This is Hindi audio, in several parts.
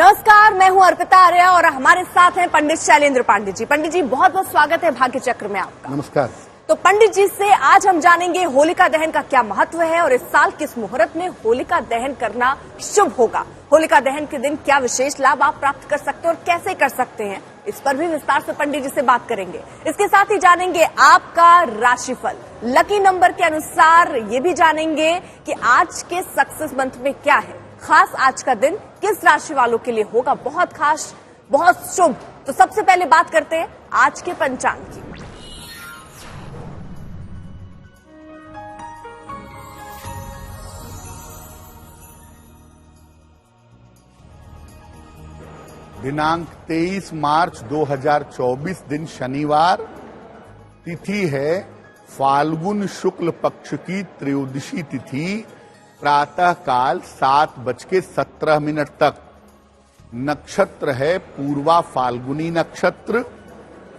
नमस्कार, मैं हूं अर्पिता आर्या और हमारे साथ हैं पंडित शैलेंद्र पांडे जी। पंडित जी, बहुत बहुत स्वागत है भाग्य चक्र में आपका। नमस्कार। तो पंडित जी से आज हम जानेंगे होलिका दहन का क्या महत्व है और इस साल किस मुहूर्त में होलिका दहन करना शुभ होगा। होलिका दहन के दिन क्या विशेष लाभ आप प्राप्त कर सकते हैं और कैसे कर सकते हैं, इस पर भी विस्तार से पंडित जी से बात करेंगे। इसके साथ ही जानेंगे आपका राशिफल, लकी नंबर के अनुसार ये भी जानेंगे कि आज के सक्सेस मंथ में क्या है खास। आज का दिन किस राशि वालों के लिए होगा बहुत खास, बहुत शुभ। तो सबसे पहले बात करते हैं आज के पंचांग की। दिनांक 23 मार्च 2024 दिन शनिवार, तिथि है फाल्गुन शुक्ल पक्ष की त्रयोदशी तिथि, प्रातः काल 7:17 तक। नक्षत्र है पूर्वा फाल्गुनी नक्षत्र।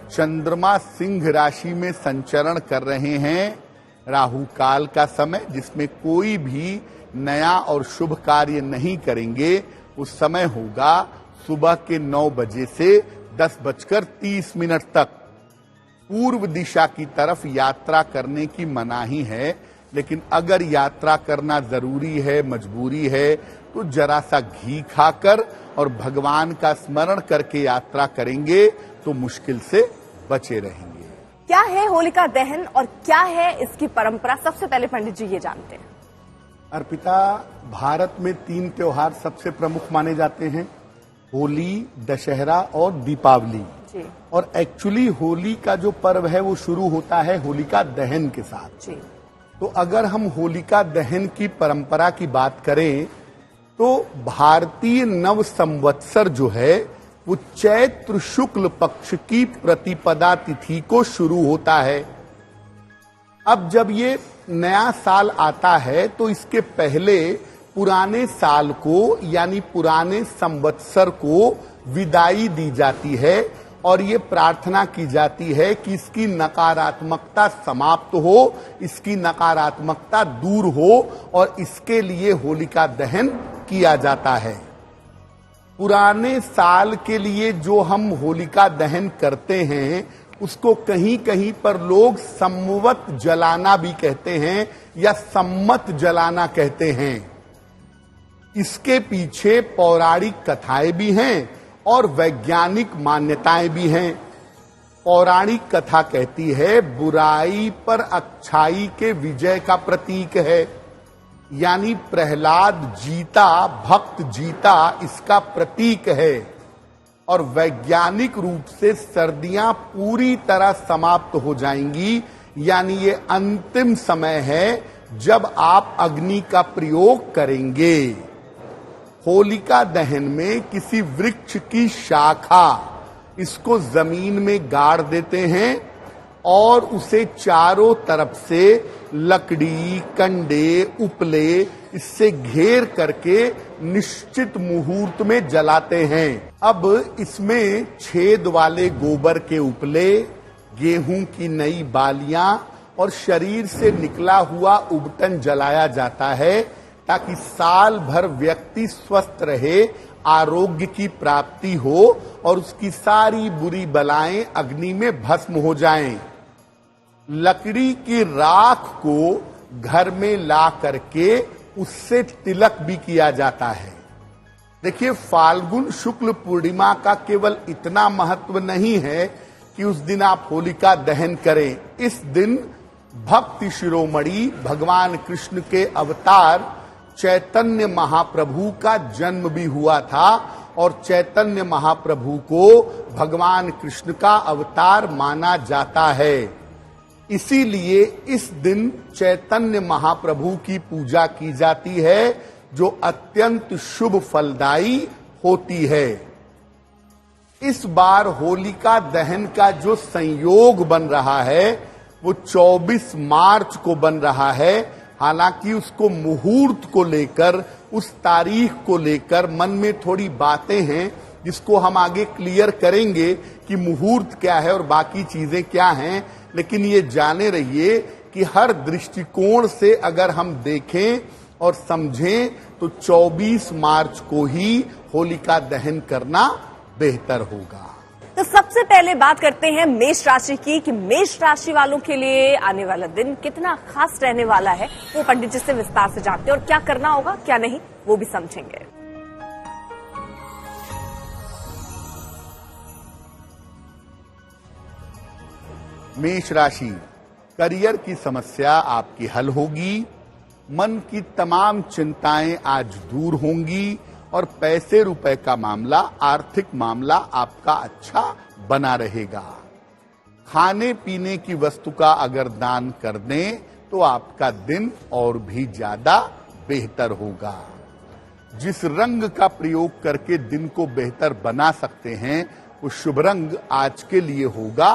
चंद्रमा सिंह राशि में संचरण कर रहे हैं। राहु काल का समय, जिसमें कोई भी नया और शुभ कार्य नहीं करेंगे। उस समय होगा सुबह के 9 बजे से 10:30 तक। पूर्व दिशा की तरफ यात्रा करने की मनाही है, लेकिन अगर यात्रा करना जरूरी है, मजबूरी है, तो जरा सा घी खाकर और भगवान का स्मरण करके यात्रा करेंगे तो मुश्किल से बचे रहेंगे। क्या है होलिका दहन और क्या है इसकी परंपरा, सबसे पहले पंडित जी ये जानते हैं। अर्पिता, भारत में 3 त्योहार सबसे प्रमुख माने जाते हैं, होली, दशहरा और दीपावली। और एक्चुअली होली का जो पर्व है वो शुरू होता है होलिका दहन के साथ। तो अगर हम होलिका दहन की परंपरा की बात करें तो भारतीय नव संवत्सर जो है वो चैत्र शुक्ल पक्ष की प्रतिपदा तिथि को शुरू होता है। अब जब ये नया साल आता है तो इसके पहले पुराने साल को यानी पुराने संवत्सर को विदाई दी जाती है और ये प्रार्थना की जाती है कि इसकी नकारात्मकता समाप्त हो, इसकी नकारात्मकता दूर हो, और इसके लिए होलिका दहन किया जाता है। पुराने साल के लिए जो हम होलिका दहन करते हैं उसको कहीं कहीं पर लोग संवत जलाना भी कहते हैं या सम्मत जलाना कहते हैं। इसके पीछे पौराणिक कथाएं भी हैं और वैज्ञानिक मान्यताएं भी हैं। पौराणिक कथा कहती है बुराई पर अच्छाई के विजय का प्रतीक है, यानी प्रहलाद जीता, भक्त जीता, इसका प्रतीक है। और वैज्ञानिक रूप से सर्दियां पूरी तरह समाप्त हो जाएंगी, यानी ये अंतिम समय है जब आप अग्नि का प्रयोग करेंगे। होलिका दहन में किसी वृक्ष की शाखा, इसको जमीन में गाड़ देते हैं और उसे चारों तरफ से लकड़ी, कंडे, उपले इससे घेर करके निश्चित मुहूर्त में जलाते हैं। अब इसमें छेद वाले गोबर के उपले, गेहूं की नई बालियां और शरीर से निकला हुआ उबटन जलाया जाता है ताकि साल भर व्यक्ति स्वस्थ रहे, आरोग्य की प्राप्ति हो और उसकी सारी बुरी बलाएं अग्नि में भस्म हो जाएं। लकड़ी की राख को घर में ला करके उससे तिलक भी किया जाता है। देखिए, फाल्गुन शुक्ल पूर्णिमा का केवल इतना महत्व नहीं है कि उस दिन आप होलिका दहन करें। इस दिन भक्ति शिरोमणि भगवान कृष्ण के अवतार चैतन्य महाप्रभु का जन्म भी हुआ था और चैतन्य महाप्रभु को भगवान कृष्ण का अवतार माना जाता है। इसीलिए इस दिन चैतन्य महाप्रभु की पूजा की जाती है जो अत्यंत शुभ फलदायी होती है। इस बार होलिका दहन का जो संयोग बन रहा है वो 24 मार्च को बन रहा है। हालांकि उसको मुहूर्त को लेकर, उस तारीख को लेकर मन में थोड़ी बातें हैं जिसको हम आगे क्लियर करेंगे कि मुहूर्त क्या है और बाकी चीजें क्या हैं। लेकिन ये जाने रहिए कि हर दृष्टिकोण से अगर हम देखें और समझें तो 24 मार्च को ही होलिका दहन करना बेहतर होगा। तो सबसे पहले बात करते हैं मेष राशि की कि मेष राशि वालों के लिए आने वाला दिन कितना खास रहने वाला है, वो पंडित जी से विस्तार से जानते हैं और क्या करना होगा क्या नहीं वो भी समझेंगे। मेष राशि, करियर की समस्या आपकी हल होगी। मन की तमाम चिंताएं आज दूर होंगी और पैसे रुपए का मामला, आर्थिक मामला आपका अच्छा बना रहेगा। खाने पीने की वस्तु का अगर दान कर दें तो आपका दिन और भी ज्यादा बेहतर होगा। जिस रंग का प्रयोग करके दिन को बेहतर बना सकते हैं वो शुभ रंग आज के लिए होगा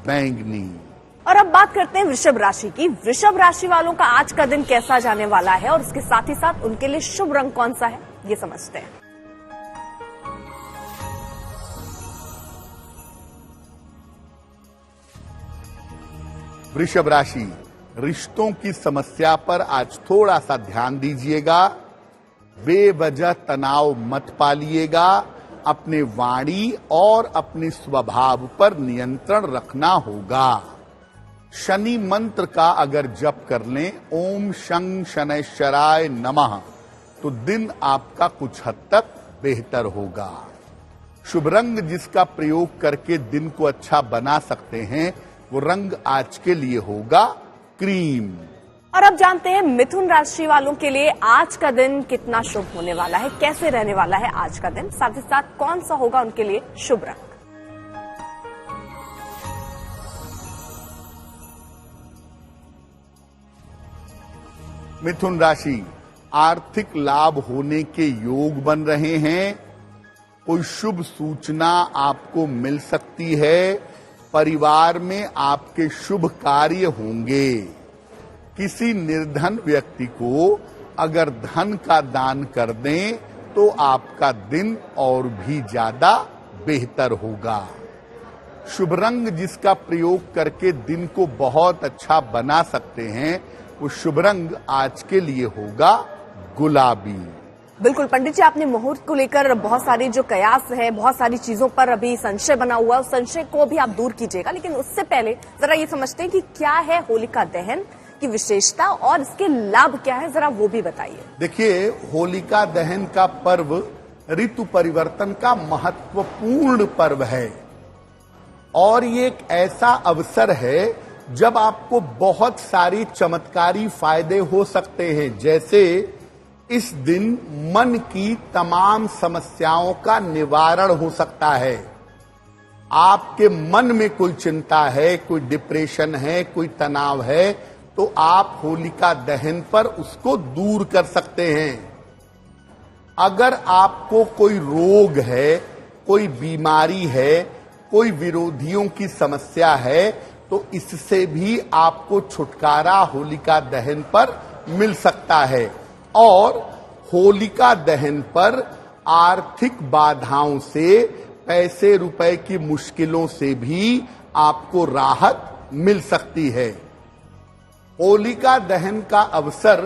बैंगनी। और अब बात करते हैं वृषभ राशि की। वृषभ राशि वालों का आज का दिन कैसा जाने वाला है और इसके साथ ही साथ उनके लिए शुभ रंग कौन सा है ये समझते हैं। वृषभ राशि, रिश्तों की समस्या पर आज थोड़ा सा ध्यान दीजिएगा। बेवजह तनाव मत पालिएगा। अपने वाणी और अपने स्वभाव पर नियंत्रण रखना होगा। शनि मंत्र का अगर जप कर लें, ओम शं शनैश्चराय नमः, तो दिन आपका कुछ हद तक बेहतर होगा। शुभ रंग जिसका प्रयोग करके दिन को अच्छा बना सकते हैं वो रंग आज के लिए होगा क्रीम। और अब जानते हैं मिथुन राशि वालों के लिए आज का दिन कितना शुभ होने वाला है, कैसे रहने वाला है आज का दिन, साथ ही साथ कौन सा होगा उनके लिए शुभ रंग। मिथुन राशि, आर्थिक लाभ होने के योग बन रहे हैं। कोई शुभ सूचना आपको मिल सकती है। परिवार में आपके शुभ कार्य होंगे। किसी निर्धन व्यक्ति को अगर धन का दान कर दें तो आपका दिन और भी ज्यादा बेहतर होगा। शुभ रंग जिसका प्रयोग करके दिन को बहुत अच्छा बना सकते हैं वो शुभ रंग आज के लिए होगा गुलाबी। बिल्कुल पंडित जी, आपने मुहूर्त को लेकर बहुत सारी जो कयास है, बहुत सारी चीजों पर अभी संशय बना हुआ है, उस संशय को भी आप दूर कीजिएगा। लेकिन उससे पहले जरा ये समझते हैं कि क्या है होलिका दहन की विशेषता और इसके लाभ क्या है, जरा वो भी बताइए। देखिए, होलिका दहन का पर्व ऋतु परिवर्तन का महत्वपूर्ण पर्व है और ये एक ऐसा अवसर है जब आपको बहुत सारी चमत्कारी फायदे हो सकते हैं। जैसे इस दिन मन की तमाम समस्याओं का निवारण हो सकता है। आपके मन में कोई चिंता है, कोई डिप्रेशन है, कोई तनाव है, तो आप होलिका दहन पर उसको दूर कर सकते हैं। अगर आपको कोई रोग है, कोई बीमारी है, कोई विरोधियों की समस्या है, तो इससे भी आपको छुटकारा होलिका दहन पर मिल सकता है। और होलिका दहन पर आर्थिक बाधाओं से, पैसे रुपए की मुश्किलों से भी आपको राहत मिल सकती है। होलिका दहन का अवसर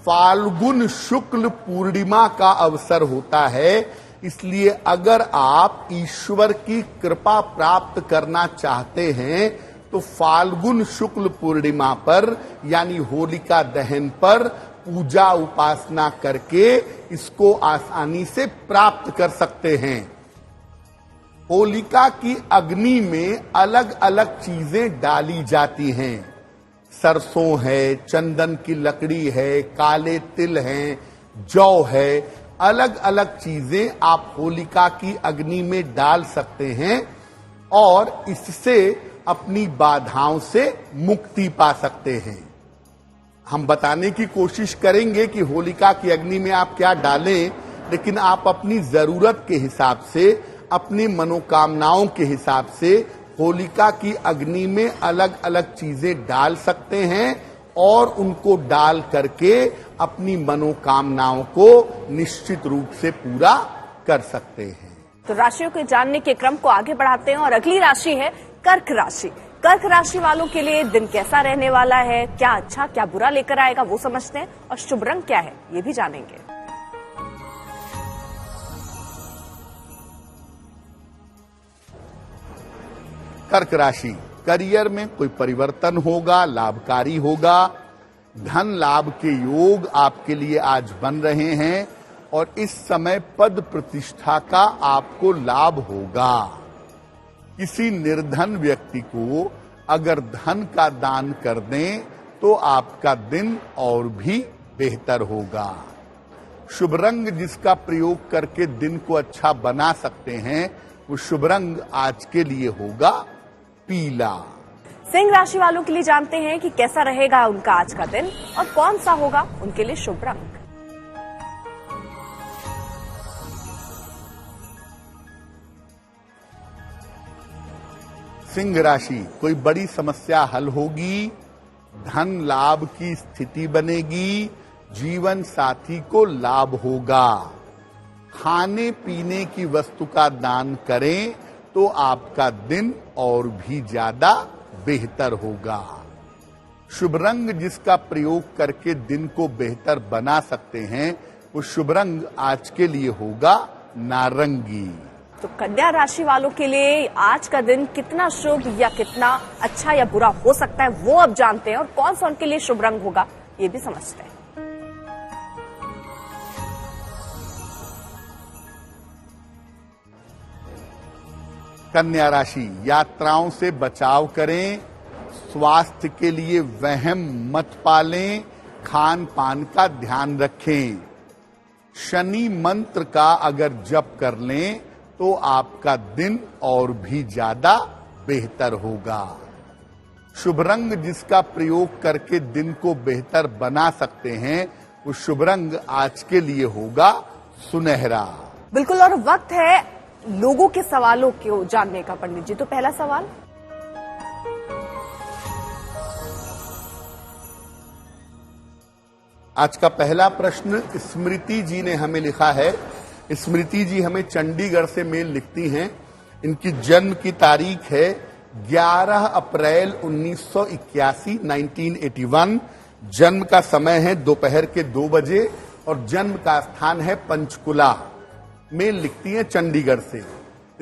फाल्गुन शुक्ल पूर्णिमा का अवसर होता है। इसलिए अगर आप ईश्वर की कृपा प्राप्त करना चाहते हैं तो फाल्गुन शुक्ल पूर्णिमा पर यानी होलिका दहन पर पूजा उपासना करके इसको आसानी से प्राप्त कर सकते हैं। होलिका की अग्नि में अलग अलग चीजें डाली जाती हैं। सरसों है, चंदन की लकड़ी है, काले तिल हैं, जौ है, अलग अलग चीजें आप होलिका की अग्नि में डाल सकते हैं और इससे अपनी बाधाओं से मुक्ति पा सकते हैं। हम बताने की कोशिश करेंगे कि होलिका की अग्नि में आप क्या डालें, लेकिन आप अपनी जरूरत के हिसाब से, अपनी मनोकामनाओं के हिसाब से होलिका की अग्नि में अलग अलग चीजें डाल सकते हैं और उनको डाल करके अपनी मनोकामनाओं को निश्चित रूप से पूरा कर सकते हैं। तो राशियों के जानने के क्रम को आगे बढ़ाते हैं और अगली राशि है कर्क राशि। कर्क राशि वालों के लिए दिन कैसा रहने वाला है, क्या अच्छा क्या बुरा लेकर आएगा वो समझते हैं, और शुभ रंग क्या है ये भी जानेंगे। कर्क राशि, करियर में कोई परिवर्तन होगा, लाभकारी होगा। धन लाभ के योग आपके लिए आज बन रहे हैं और इस समय पद प्रतिष्ठा का आपको लाभ होगा। किसी निर्धन व्यक्ति को अगर धन का दान कर दें तो आपका दिन और भी बेहतर होगा। शुभ रंग जिसका प्रयोग करके दिन को अच्छा बना सकते हैं वो शुभ रंग आज के लिए होगा पीला। सिंह राशि वालों के लिए जानते हैं कि कैसा रहेगा उनका आज का दिन और कौन सा होगा उनके लिए शुभ रंग। सिंह राशि, कोई बड़ी समस्या हल होगी, धन लाभ की स्थिति बनेगी, जीवन साथी को लाभ होगा। खाने पीने की वस्तु का दान करें तो आपका दिन और भी ज्यादा बेहतर होगा। शुभ रंग जिसका प्रयोग करके दिन को बेहतर बना सकते हैं वो शुभ रंग आज के लिए होगा नारंगी। तो कन्या राशि वालों के लिए आज का दिन कितना शुभ या कितना अच्छा या बुरा हो सकता है वो अब जानते हैं, और कौन सा उनके लिए शुभ रंग होगा ये भी समझते हैं। कन्या राशि, यात्राओं से बचाव करें, स्वास्थ्य के लिए वहम मत पालें, खान पान का ध्यान रखें। शनि मंत्र का अगर जप कर लें तो आपका दिन और भी ज्यादा बेहतर होगा। शुभ रंग जिसका प्रयोग करके दिन को बेहतर बना सकते हैं वो शुभ रंग आज के लिए होगा सुनहरा। बिल्कुल, और वक्त है लोगों के सवालों को जानने का। पंडित जी, तो पहला सवाल। आज का पहला प्रश्न स्मृति जी ने हमें लिखा है। स्मृति जी हमें चंडीगढ़ से मेल लिखती हैं। इनकी जन्म की तारीख है 11 अप्रैल 1981, 1981। जन्म का समय है दोपहर के 2 बजे और जन्म का स्थान है पंचकुला। मेल लिखती हैं चंडीगढ़ से।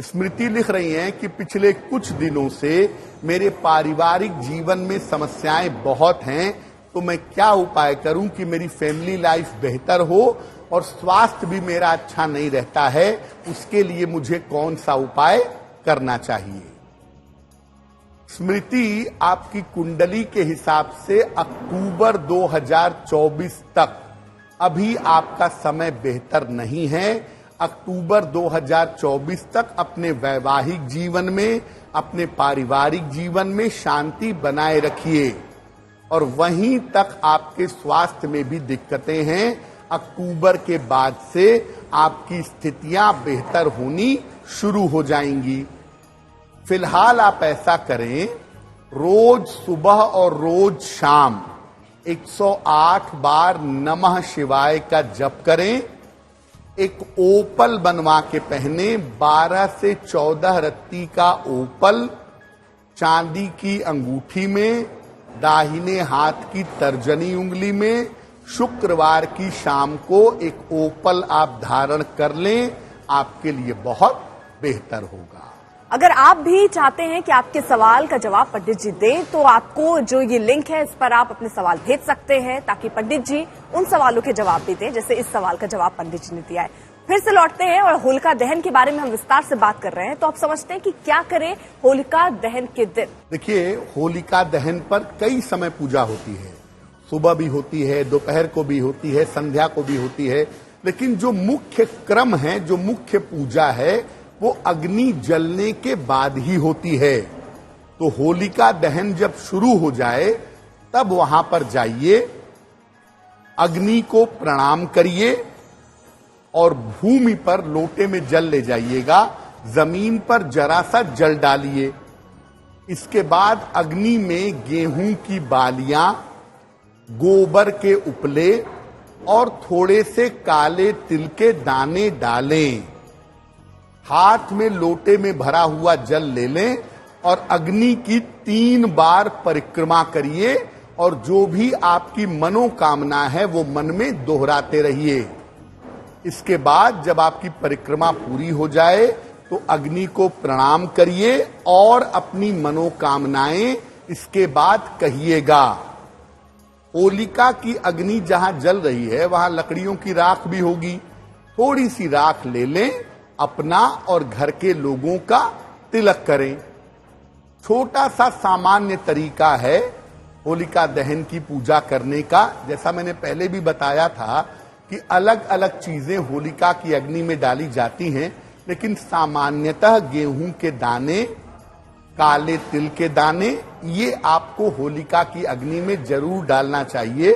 स्मृति लिख रही हैं कि पिछले कुछ दिनों से मेरे पारिवारिक जीवन में समस्याएं बहुत हैं, तो मैं क्या उपाय करूं कि मेरी फैमिली लाइफ बेहतर हो और स्वास्थ्य भी मेरा अच्छा नहीं रहता है, उसके लिए मुझे कौन सा उपाय करना चाहिए। स्मृति, आपकी कुंडली के हिसाब से अक्टूबर 2024 तक अभी आपका समय बेहतर नहीं है। अक्टूबर 2024 तक अपने वैवाहिक जीवन में, अपने पारिवारिक जीवन में शांति बनाए रखिए, और वहीं तक आपके स्वास्थ्य में भी दिक्कतें हैं। अक्टूबर के बाद से आपकी स्थितियां बेहतर होनी शुरू हो जाएंगी। फिलहाल आप ऐसा करें, रोज सुबह और रोज शाम 108 बार नमः शिवाय का जप करें। एक ओपल बनवा के पहने, 12 से 14 रत्ती का ओपल चांदी की अंगूठी में, दाहिने हाथ की तर्जनी उंगली में। शुक्रवार की शाम को एक ओपल आप धारण कर लें, आपके लिए बहुत बेहतर होगा। अगर आप भी चाहते हैं कि आपके सवाल का जवाब पंडित जी दें, तो आपको जो ये लिंक है इस पर आप अपने सवाल भेज सकते हैं, ताकि पंडित जी उन सवालों के जवाब भी दें जैसे इस सवाल का जवाब पंडित जी ने दिया है। फिर से लौटते हैं और होलिका दहन के बारे में हम विस्तार से बात कर रहे हैं। तो आप समझते हैं कि क्या करें होलिका दहन के दिन। देखिए, होलिका दहन पर कई समय पूजा होती है। सुबह भी होती है, दोपहर को भी होती है, संध्या को भी होती है, लेकिन जो मुख्य क्रम है, जो मुख्य पूजा है, वो अग्नि जलने के बाद ही होती है। तो होलिका दहन जब शुरू हो जाए तब वहां पर जाइए, अग्नि को प्रणाम करिए और भूमि पर लोटे में जल ले जाइएगा। जमीन पर जरा सा जल डालिए। इसके बाद अग्नि में गेहूं की बालियां, गोबर के उपले और थोड़े से काले तिल के दाने डालें। हाथ में लोटे में भरा हुआ जल ले लें और अग्नि की 3 बार परिक्रमा करिए और जो भी आपकी मनोकामना है वो मन में दोहराते रहिए। इसके बाद जब आपकी परिक्रमा पूरी हो जाए तो अग्नि को प्रणाम करिए और अपनी मनोकामनाएं इसके बाद कहिएगा। होलिका की अग्नि जहां जल रही है वहां लकड़ियों की राख भी होगी। थोड़ी सी राख ले लें, अपना और घर के लोगों का तिलक करें। छोटा सा सामान्य तरीका है होलिका दहन की पूजा करने का। जैसा मैंने पहले भी बताया था कि अलग अलग चीजें होलिका की अग्नि में डाली जाती हैं, लेकिन सामान्यतः गेहूं के दाने, काले तिल के दाने, ये आपको होलिका की अग्नि में जरूर डालना चाहिए।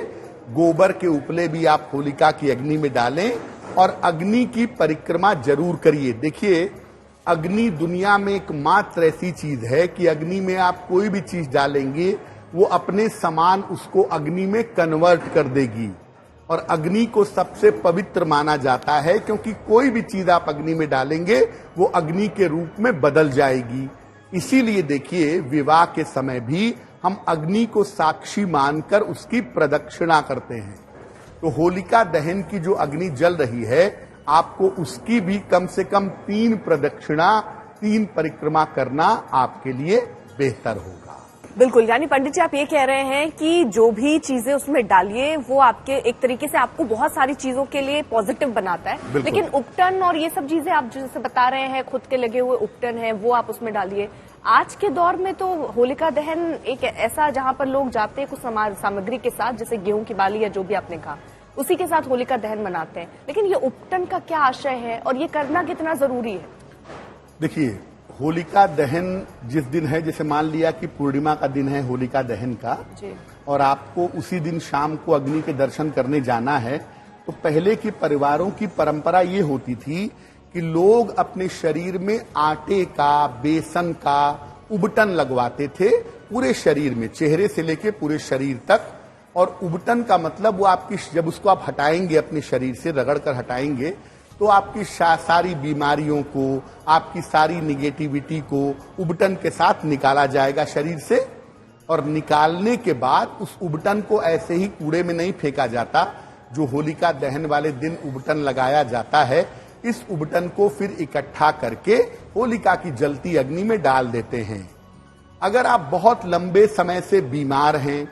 गोबर के उपले भी आप होलिका की अग्नि में डालें और अग्नि की परिक्रमा जरूर करिए। देखिए, अग्नि दुनिया में एकमात्र ऐसी चीज है कि अग्नि में आप कोई भी चीज डालेंगे वो अपने समान उसको अग्नि में कन्वर्ट कर देगी। और अग्नि को सबसे पवित्र माना जाता है क्योंकि कोई भी चीज आप अग्नि में डालेंगे वो अग्नि के रूप में बदल जाएगी। इसीलिए देखिए, विवाह के समय भी हम अग्नि को साक्षी मानकर उसकी प्रदक्षिणा करते हैं। तो होलिका दहन की जो अग्नि जल रही है, आपको उसकी भी कम से कम 3 प्रदक्षिणा, 3 परिक्रमा करना आपके लिए बेहतर होगा। बिल्कुल, यानी पंडित जी आप ये कह रहे हैं कि जो भी चीजें उसमें डालिए वो आपके एक तरीके से आपको बहुत सारी चीजों के लिए पॉजिटिव बनाता है। लेकिन उपटन और ये सब चीजें आप जैसे बता रहे हैं, खुद के लगे हुए उपटन है वो आप उसमें डालिए। आज के दौर में तो होलिका दहन एक ऐसा जहां पर लोग जाते हैं कुछ सामग्री के साथ, जैसे गेहूं की बाली या जो भी आपने कहा, उसी के साथ होलिका दहन मनाते हैं। लेकिन ये उपटन का क्या आशय है और ये करना कितना जरूरी है? देखिए, होलिका दहन जिस दिन है, जैसे मान लिया कि पूर्णिमा का दिन है होलिका दहन का जी, और आपको उसी दिन शाम को अग्नि के दर्शन करने जाना है, तो पहले के परिवारों की परंपरा ये होती थी कि लोग अपने शरीर में आटे का, बेसन का उबटन लगवाते थे पूरे शरीर में, चेहरे से लेके पूरे शरीर तक। और उबटन का मतलब वो आपकी, जब उसको आप हटाएंगे अपने शरीर से रगड़ कर हटाएंगे तो आपकी सारी बीमारियों को, आपकी सारी निगेटिविटी को उबटन के साथ निकाला जाएगा शरीर से। और निकालने के बाद उस उबटन को ऐसे ही कूड़े में नहीं फेंका जाता। जो होलिका दहन वाले दिन उबटन लगाया जाता है, इस उबटन को फिर इकट्ठा करके होलिका की जलती अग्नि में डाल देते हैं। अगर आप बहुत लंबे समय से बीमार हैं,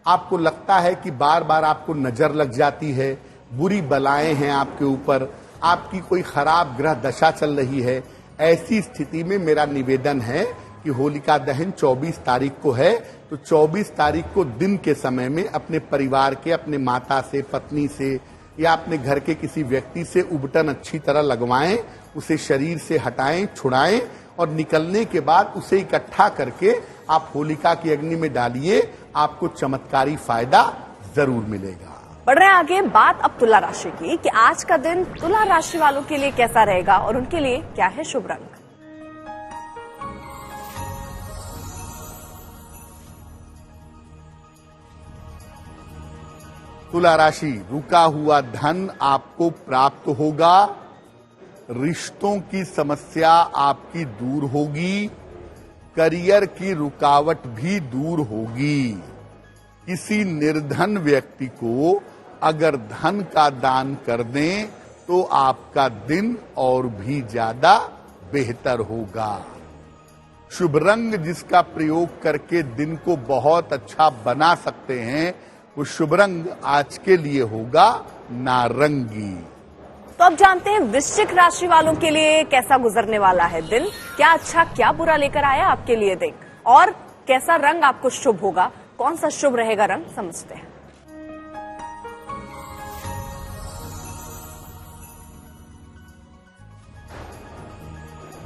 आपको लगता है कि बार बार आपको नजर लग जाती है, बुरी बलाएं हैं आपके ऊपर, आपकी कोई खराब ग्रह दशा चल रही है, ऐसी स्थिति में मेरा निवेदन है कि होलिका दहन 24 तारीख को है, तो 24 तारीख को दिन के समय में अपने परिवार के, अपने माता से, पत्नी से या अपने घर के किसी व्यक्ति से उबटन अच्छी तरह लगवाएं, उसे शरीर से हटाएं, छुड़ाएं और निकलने के बाद उसे इकट्ठा करके आप होलिका की अग्नि में डालिए। आपको चमत्कारी फायदा जरूर मिलेगा। बढ़ रहे हैं आगे, बात अब तुला राशि की कि आज का दिन तुला राशि वालों के लिए कैसा रहेगा और उनके लिए क्या है शुभ रंग। तुला राशि, रुका हुआ धन आपको प्राप्त होगा। रिश्तों की समस्या आपकी दूर होगी। करियर की रुकावट भी दूर होगी। किसी निर्धन व्यक्ति को अगर धन का दान कर दें तो आपका दिन और भी ज्यादा बेहतर होगा। शुभ रंग जिसका प्रयोग करके दिन को बहुत अच्छा बना सकते हैं, वो शुभ रंग आज के लिए होगा नारंगी। तो अब जानते हैं वृश्चिक राशि वालों के लिए कैसा गुजरने वाला है दिन, क्या अच्छा क्या बुरा लेकर आया आपके लिए दिन, और कैसा रंग आपको शुभ होगा, कौन सा शुभ रहेगा रंग, समझते हैं।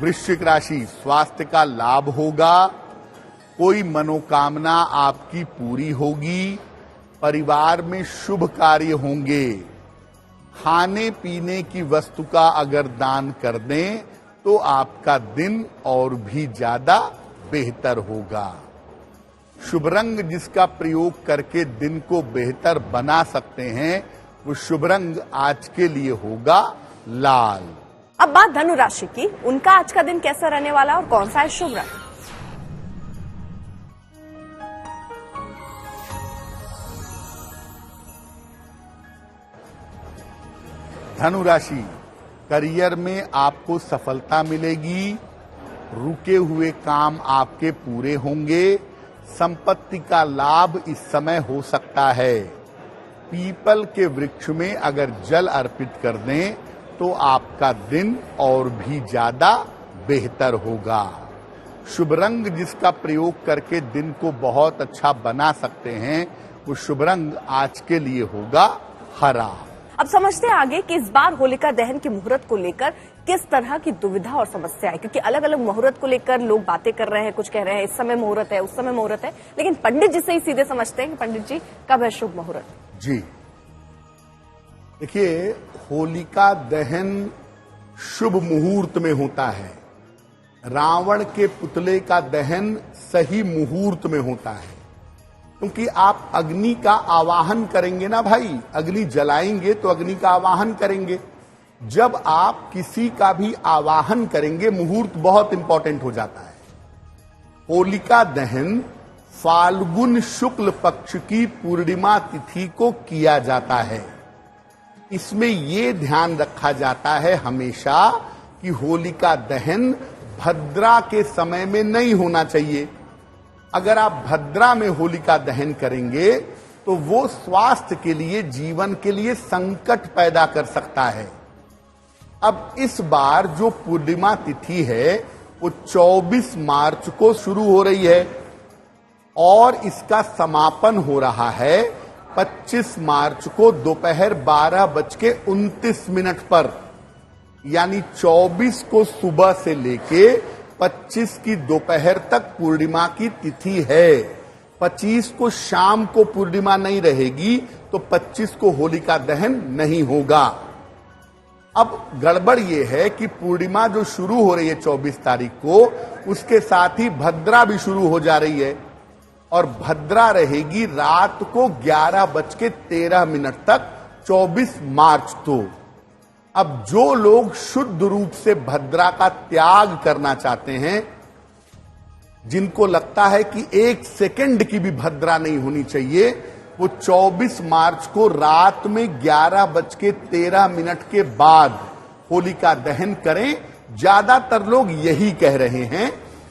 वृश्चिक राशि, स्वास्थ्य का लाभ होगा। कोई मनोकामना आपकी पूरी होगी। परिवार में शुभ कार्य होंगे। खाने पीने की वस्तु का अगर दान कर दें तो आपका दिन और भी ज्यादा बेहतर होगा। शुभ रंग जिसका प्रयोग करके दिन को बेहतर बना सकते हैं, वो शुभ रंग आज के लिए होगा लाल। अब बात धनु राशि की, उनका आज का दिन कैसा रहने वाला और कौन सा है शुभ रंग। धनु राशि, करियर में आपको सफलता मिलेगी, रुके हुए काम आपके पूरे होंगे, संपत्ति का लाभ इस समय हो सकता है। पीपल के वृक्ष में अगर जल अर्पित कर दें तो आपका दिन और भी ज्यादा बेहतर होगा। शुभ रंग जिसका प्रयोग करके दिन को बहुत अच्छा बना सकते हैं, वो शुभ रंग आज के लिए होगा हरा। अब समझते हैं आगे कि इस बार होलिका दहन के मुहूर्त को लेकर किस तरह की दुविधा और समस्या है, क्योंकि अलग अलग मुहूर्त को लेकर लोग बातें कर रहे हैं, कुछ कह रहे हैं इस समय मुहूर्त है, उस समय मुहूर्त है, लेकिन पंडित जी से ही सीधे समझते हैं कि पंडित जी कब है शुभ मुहूर्त। जी देखिए, होलिका दहन शुभ मुहूर्त में होता है। रावण के पुतले का दहन सही मुहूर्त में होता है, क्योंकि आप अग्नि का आवाहन करेंगे ना भाई, अग्नि जलाएंगे तो अग्नि का आवाहन करेंगे। जब आप किसी का भी आवाहन करेंगे, मुहूर्त बहुत इंपॉर्टेंट हो जाता है। होलिका दहन फाल्गुन शुक्ल पक्ष की पूर्णिमा तिथि को किया जाता है। इसमें यह ध्यान रखा जाता है हमेशा कि होलिका दहन भद्रा के समय में नहीं होना चाहिए। अगर आप भद्रा में होलिका दहन करेंगे तो वो स्वास्थ्य के लिए, जीवन के लिए संकट पैदा कर सकता है। अब इस बार जो पूर्णिमा तिथि है वो 24 मार्च को शुरू हो रही है और इसका समापन हो रहा है 25 मार्च को दोपहर 12:29 पर। यानी 24 को सुबह से लेके 25 की दोपहर तक पूर्णिमा की तिथि है। 25 को शाम को पूर्णिमा नहीं रहेगी तो 25 को होलिका दहन नहीं होगा। अब गड़बड़ यह है कि पूर्णिमा जो शुरू हो रही है 24 तारीख को, उसके साथ ही भद्रा भी शुरू हो जा रही है और भद्रा रहेगी रात को 11:13 तक 24 मार्च तो। अब जो लोग शुद्ध रूप से भद्रा का त्याग करना चाहते हैं, जिनको लगता है कि 1 सेकंड की भी भद्रा नहीं होनी चाहिए, वो 24 मार्च को रात में 11:13 के बाद होलिका दहन करें। ज्यादातर लोग यही कह रहे हैं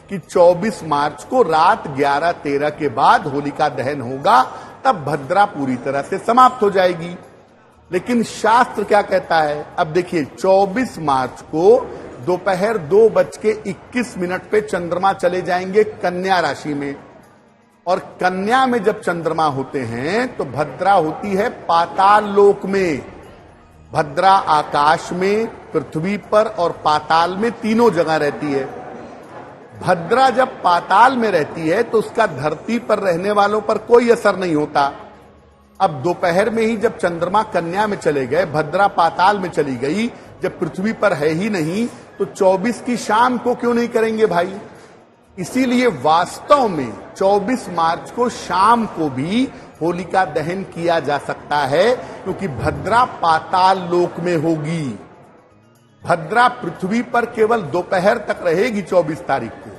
कि 24 मार्च को रात 11:13 के बाद होलिका दहन होगा, तब भद्रा पूरी तरह से समाप्त हो जाएगी। लेकिन शास्त्र क्या कहता है? अब देखिए, 24 मार्च को दोपहर 2:21 पे चंद्रमा चले जाएंगे कन्या राशि में, और कन्या में जब चंद्रमा होते हैं तो भद्रा होती है पाताल लोक में। भद्रा आकाश में, पृथ्वी पर और पाताल में, तीनों जगह रहती है। भद्रा जब पाताल में रहती है तो उसका धरती पर रहने वालों पर कोई असर नहीं होता। अब दोपहर में ही जब चंद्रमा कन्या में चले गए, भद्रा पाताल में चली गई, जब पृथ्वी पर है ही नहीं, तो 24 की शाम को क्यों नहीं करेंगे भाई? इसीलिए वास्तव में 24 मार्च को शाम को भी होलिका दहन किया जा सकता है, क्योंकि भद्रा पाताल लोक में होगी। भद्रा पृथ्वी पर केवल दोपहर तक रहेगी 24 तारीख को,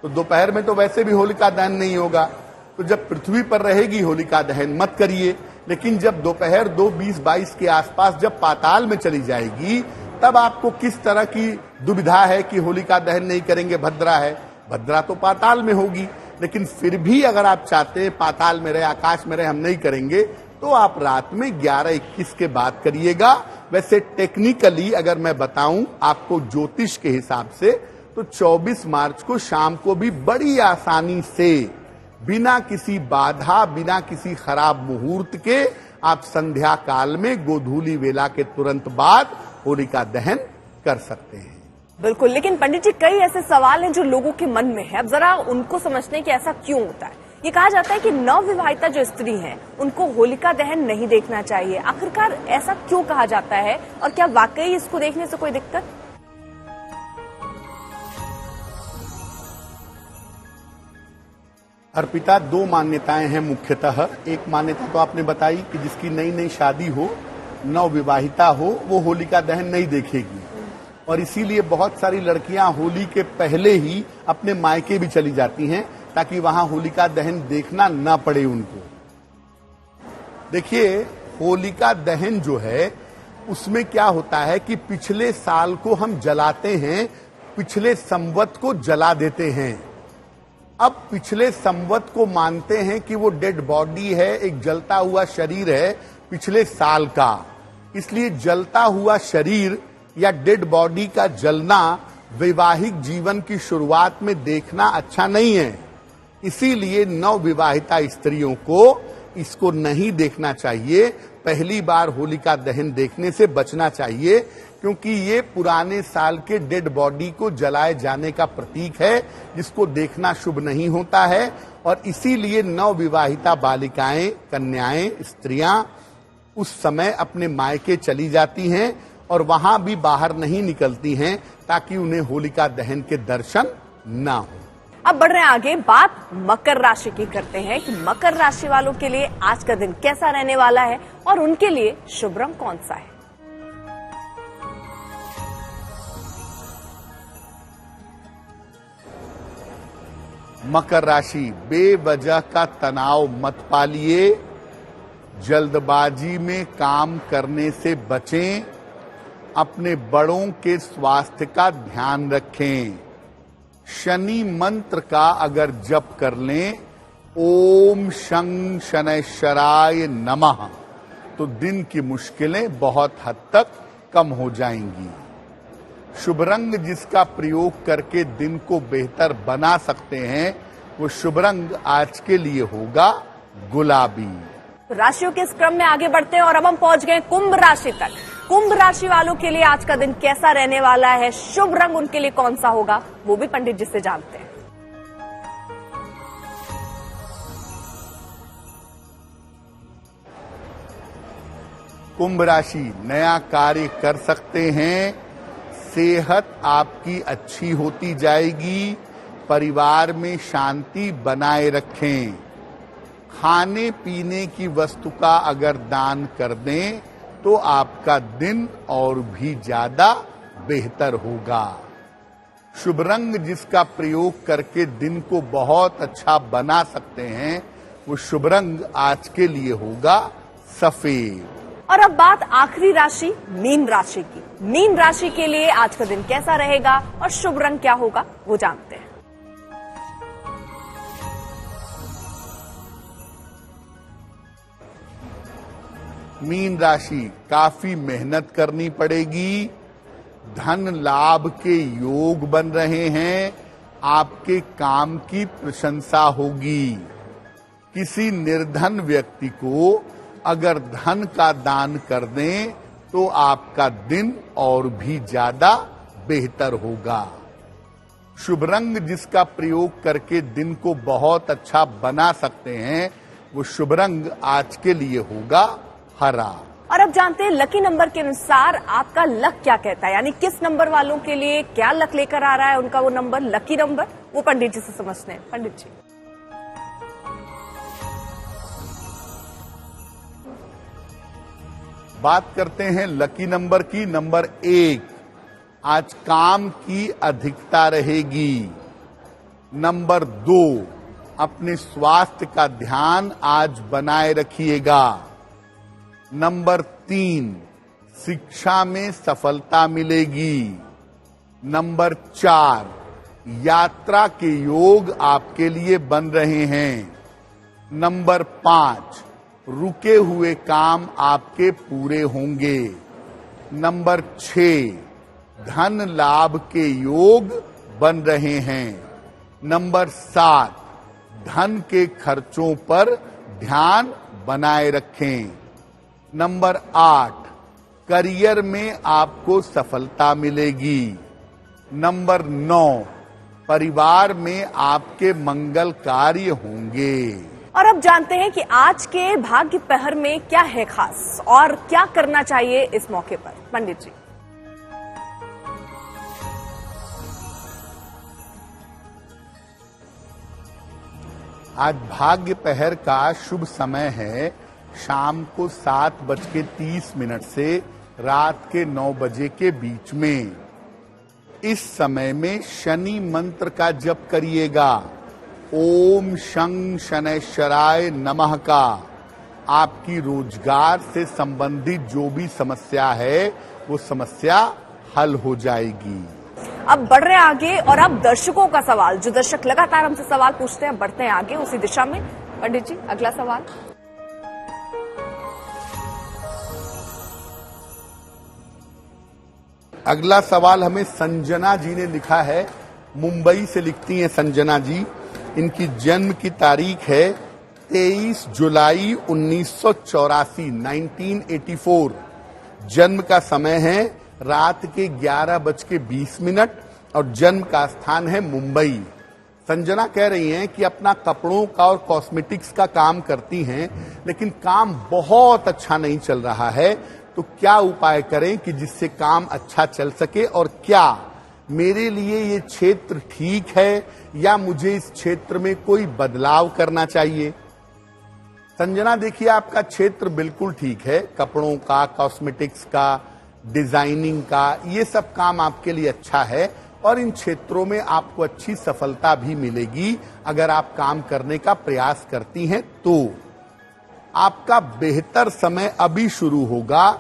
तो दोपहर में तो वैसे भी होलिका दहन नहीं होगा। तो जब पृथ्वी पर रहेगी होलिका दहन मत करिए, लेकिन जब दोपहर 2:20-22 के आसपास जब पाताल में चली जाएगी, तब आपको किस तरह की दुविधा है कि होलिका दहन नहीं करेंगे, भद्रा है। भद्रा तो पाताल में होगी, लेकिन फिर भी अगर आप चाहते हैं पाताल में रहे, आकाश में रहे, हम नहीं करेंगे, तो आप रात में 11:21 के बाद करिएगा। वैसे टेक्निकली अगर मैं बताऊं आपको ज्योतिष के हिसाब से, तो 24 मार्च को शाम को भी बड़ी आसानी से, बिना किसी बाधा, बिना किसी खराब मुहूर्त के, आप संध्या काल में गोधूली वेला के तुरंत बाद होलिका दहन कर सकते हैं। बिल्कुल, लेकिन पंडित जी कई ऐसे सवाल हैं जो लोगों के मन में है। अब जरा उनको समझने कि ऐसा क्यों होता है। ये कहा जाता है कि नवविवाहिता जो स्त्री हैं, उनको होलिका दहन नहीं देखना चाहिए। आखिरकार ऐसा क्यों कहा जाता है, और क्या वाकई इसको देखने से कोई दिक्कत? अर्पिता, 2 मान्यताएं हैं मुख्यतः। एक मान्यता तो आपने बताई कि जिसकी नई नई शादी हो, नवविवाहिता हो, वो होलिका दहन नहीं देखेगी, और इसीलिए बहुत सारी लड़कियां होली के पहले ही अपने मायके भी चली जाती हैं ताकि वहां होलिका दहन देखना ना पड़े उनको। देखिए, होलिका दहन जो है उसमें क्या होता है कि पिछले साल को हम जलाते हैं, पिछले संवत को जला देते हैं। अब पिछले संवत को मानते हैं कि वो डेड बॉडी है, एक जलता हुआ शरीर है पिछले साल का, इसलिए जलता हुआ शरीर या डेड बॉडी का जलना वैवाहिक जीवन की शुरुआत में देखना अच्छा नहीं है। इसीलिए नवविवाहिता स्त्रियों को इसको नहीं देखना चाहिए, पहली बार होलिका दहन देखने से बचना चाहिए, क्योंकि ये पुराने साल के डेड बॉडी को जलाए जाने का प्रतीक है, जिसको देखना शुभ नहीं होता है। और इसीलिए नवविवाहिता बालिकाएं, कन्याएं, स्त्रियां उस समय अपने मायके चली जाती हैं और वहां भी बाहर नहीं निकलती हैं, ताकि उन्हें होलिका दहन के दर्शन ना हो। अब बढ़ रहे हैं आगे, बात मकर राशि की करते हैं कि मकर राशि वालों के लिए आज का दिन कैसा रहने वाला है और उनके लिए शुभ रंग कौन सा है। मकर राशि, बेवजह का तनाव मत पालिए, जल्दबाजी में काम करने से बचें, अपने बड़ों के स्वास्थ्य का ध्यान रखें। शनि मंत्र का अगर जप कर लें, ओम शं शनैश्चराय नमः, तो दिन की मुश्किलें बहुत हद तक कम हो जाएंगी। शुभ रंग जिसका प्रयोग करके दिन को बेहतर बना सकते हैं, वो शुभ रंग आज के लिए होगा गुलाबी। राशियों के इस क्रम में आगे बढ़ते हैं और अब हम पहुंच गए कुंभ राशि तक। कुंभ राशि वालों के लिए आज का दिन कैसा रहने वाला है, शुभ रंग उनके लिए कौन सा होगा, वो भी पंडित जी से जानते हैं। कुंभ राशि, नया कार्य कर सकते हैं, सेहत आपकी अच्छी होती जाएगी, परिवार में शांति बनाए रखें। खाने पीने की वस्तु का अगर दान कर दें तो आपका दिन और भी ज्यादा बेहतर होगा। शुभ रंग जिसका प्रयोग करके दिन को बहुत अच्छा बना सकते हैं, वो शुभ रंग आज के लिए होगा सफेद। और अब बात आखिरी राशि मीन राशि की। मीन राशि के लिए आज का दिन कैसा रहेगा और शुभ रंग क्या होगा, वो जानते हैं। मीन राशि, काफी मेहनत करनी पड़ेगी, धन लाभ के योग बन रहे हैं, आपके काम की प्रशंसा होगी। किसी निर्धन व्यक्ति को अगर धन का दान कर दें तो आपका दिन और भी ज्यादा बेहतर होगा। शुभ रंग जिसका प्रयोग करके दिन को बहुत अच्छा बना सकते हैं, वो शुभ रंग आज के लिए होगा हरा। और अब जानते हैं लकी नंबर के अनुसार आपका लक क्या कहता है, यानी किस नंबर वालों के लिए क्या लक लेकर आ रहा है उनका वो नंबर, लकी नंबर, वो पंडित जी से समझते हैं। पंडित जी, बात करते हैं लकी नंबर की। नंबर 1, आज काम की अधिकता रहेगी। नंबर 2, अपने स्वास्थ्य का ध्यान आज बनाए रखिएगा। नंबर 3, शिक्षा में सफलता मिलेगी। नंबर 4, यात्रा के योग आपके लिए बन रहे हैं। नंबर 5, रुके हुए काम आपके पूरे होंगे। नंबर 6, धन लाभ के योग बन रहे हैं। नंबर 7, धन के खर्चों पर ध्यान बनाए रखें। नंबर 8, करियर में आपको सफलता मिलेगी। नंबर 9, परिवार में आपके मंगल कार्य होंगे। और अब जानते हैं कि आज के भाग्य पहर में क्या है खास और क्या करना चाहिए इस मौके पर। पंडित जी, आज भाग्य पहर का शुभ समय है शाम को 7:30 से रात के 9 बजे के बीच में। इस समय में शनि मंत्र का जप करिएगा, ओम शं शनैश्चराय नमः का, आपकी रोजगार से संबंधित जो भी समस्या है वो समस्या हल हो जाएगी। अब बढ़ रहे हैं आगे और अब दर्शकों का सवाल, जो दर्शक लगातार हमसे सवाल पूछते हैं, बढ़ते हैं आगे उसी दिशा में। पंडित जी, अगला सवाल। अगला सवाल हमें संजना जी ने लिखा है, मुंबई से लिखती हैं संजना जी। इनकी जन्म की तारीख है 23 जुलाई 1984, 1984। जन्म का समय है रात के 11:20 और जन्म का स्थान है मुंबई। संजना कह रही हैं कि अपना कपड़ों का और कॉस्मेटिक्स का काम करती हैं, लेकिन काम बहुत अच्छा नहीं चल रहा है। तो क्या उपाय करें कि जिससे काम अच्छा चल सके, और क्या मेरे लिए ये क्षेत्र ठीक है या मुझे इस क्षेत्र में कोई बदलाव करना चाहिए? संजना, देखिए, आपका क्षेत्र बिल्कुल ठीक है। कपड़ों का, कॉस्मेटिक्स का, डिजाइनिंग का, ये सब काम आपके लिए अच्छा है और इन क्षेत्रों में आपको अच्छी सफलता भी मिलेगी अगर आप काम करने का प्रयास करती हैं। तो आपका बेहतर समय अभी शुरू होगा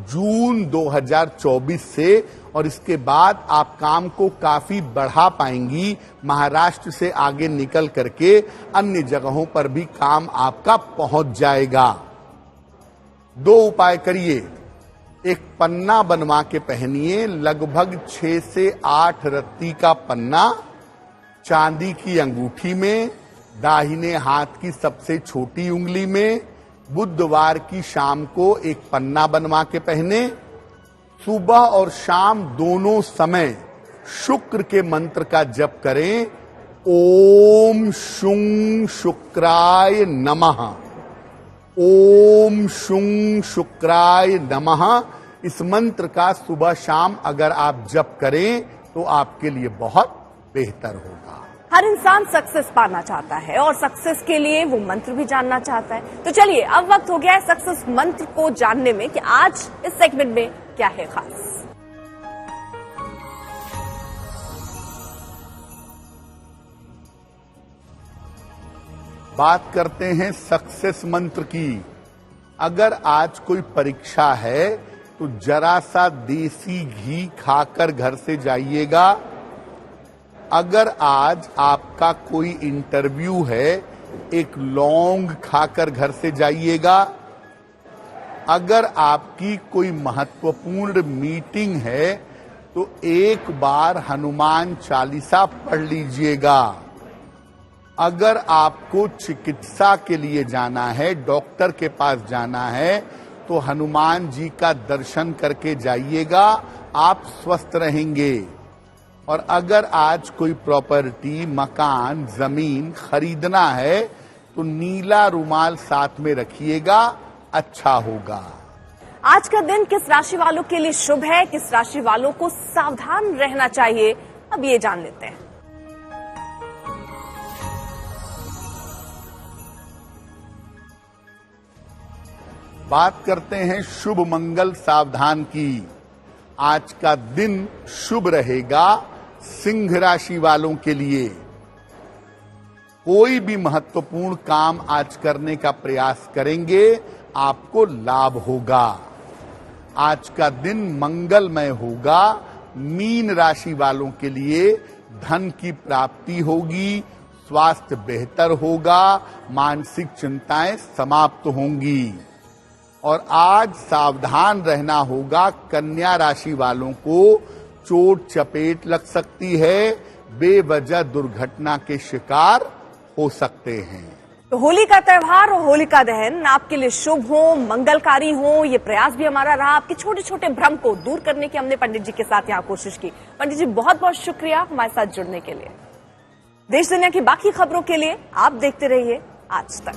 जून 2024 से, और इसके बाद आप काम को काफी बढ़ा पाएंगी। महाराष्ट्र से आगे निकल करके अन्य जगहों पर भी काम आपका पहुंच जाएगा। 2 उपाय करिए। एक पन्ना बनवा के पहनिए, लगभग 6 से 8 रत्ती का पन्ना, चांदी की अंगूठी में, दाहिने हाथ की सबसे छोटी उंगली में। बुधवार की शाम को एक पन्ना बनवा के पहने। सुबह और शाम दोनों समय शुक्र के मंत्र का जप करें। ओम शुं शुक्राय नमः, ओम शुं शुक्राय नमः। इस मंत्र का सुबह शाम अगर आप जप करें तो आपके लिए बहुत बेहतर होगा। हर इंसान सक्सेस पाना चाहता है और सक्सेस के लिए वो मंत्र भी जानना चाहता है। तो चलिए, अब वक्त हो गया है सक्सेस मंत्र को जानने में कि आज इस सेगमेंट में क्या है खास। बात करते हैं सक्सेस मंत्र की। अगर आज कोई परीक्षा है तो जरा सा देसी घी खाकर घर से जाइएगा। अगर आज आपका कोई इंटरव्यू है, एक लौंग खाकर घर से जाइएगा। अगर आपकी कोई महत्वपूर्ण मीटिंग है तो एक बार हनुमान चालीसा पढ़ लीजिएगा। अगर आपको चिकित्सा के लिए जाना है, डॉक्टर के पास जाना है, तो हनुमान जी का दर्शन करके जाइएगा, आप स्वस्थ रहेंगे। और अगर आज कोई प्रॉपर्टी, मकान, जमीन खरीदना है तो नीला रुमाल साथ में रखिएगा, अच्छा होगा। आज का दिन किस राशि वालों के लिए शुभ है, किस राशि वालों को सावधान रहना चाहिए, अब ये जान लेते हैं। बात करते हैं शुभ मंगल सावधान की। आज का दिन शुभ रहेगा सिंह राशि वालों के लिए। कोई भी महत्वपूर्ण काम आज करने का प्रयास करेंगे, आपको लाभ होगा। आज का दिन मंगलमय होगा। मीन राशि वालों के लिए धन की प्राप्ति होगी, स्वास्थ्य बेहतर होगा, मानसिक चिंताएं समाप्त होंगी। और आज सावधान रहना होगा, कन्या राशि वालों को चोट चपेट लग सकती है, बेवजह दुर्घटना के शिकार हो सकते हैं। तो होली का त्योहार और होलिका दहन आपके लिए शुभ हो, मंगलकारी हो, ये प्रयास भी हमारा रहा। आपके छोटे छोटे भ्रम को दूर करने की हमने पंडित जी के साथ यहाँ कोशिश की। पंडित जी, बहुत बहुत शुक्रिया हमारे साथ जुड़ने के लिए। देश दुनिया की बाकी खबरों के लिए आप देखते रहिए आज तक।